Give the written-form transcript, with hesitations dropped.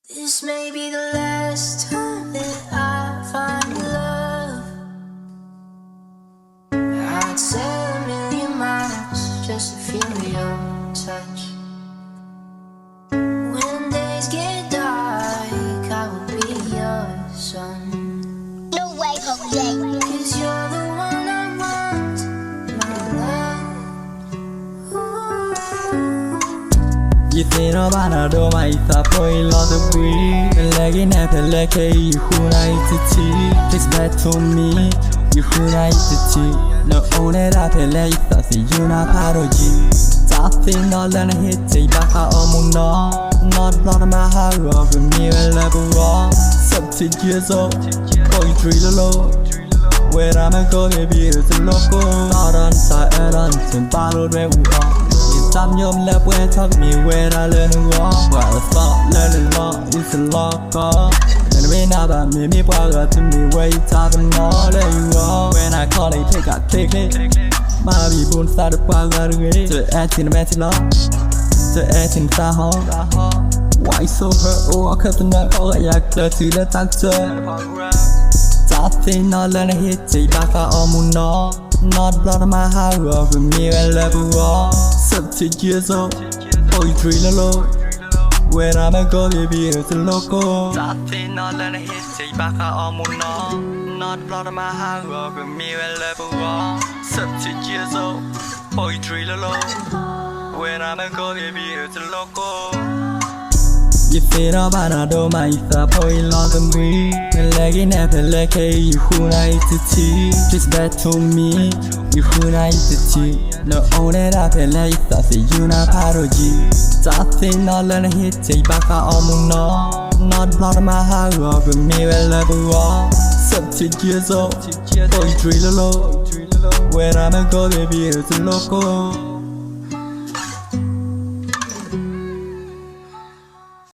This may be the last time that I find love. I'd sail a million miles just to feel your touch. When days get dark, I will be your sun. No way, Hozay. 'Cause you're the one I want, my love. You think about it, oh my, that boy love the way. Legging up a leg, you who like the tea. Takes back to me, you who like the tea. No own it up a leg, that's a unapology. Something all in a hit, take back our own no. Not blood of my heart, of me, a level wrong. 70 years old, poetry low. Where I'm a go, baby, it's a local. Not on side, and battle where we are. Some young love when talk me where I learn to walk. While I start learning law, it's a lock off. And when I got me brother to me where you talking all that you are. When I call it, take it. My people started to away. To act in the match law, to act in the hall. Why so hurt? Oh, I cut the night, oh, I got to the doctor. Something all in a hit, take back our own no. Not blood of my heart, of me, a level wall. 70 years old, poetry low. Where I'm a go, baby, it's a local. Something all in a hit, take back our own no. Not blood of my heart, of me, a level wall. 70 years old, poetry low. Where I'm a go, baby, it's a local. You feel about it, oh my, that boy love the way. Legging up a leg, you who like the tea. Just back to me, you who like the tea. No own it up a leg, that's a unapology. Something all in a hit, take back our own no. Not blood of my heart, of me, a level wall. 70 years old, poetry low. Where I'm a go, baby, it's a local.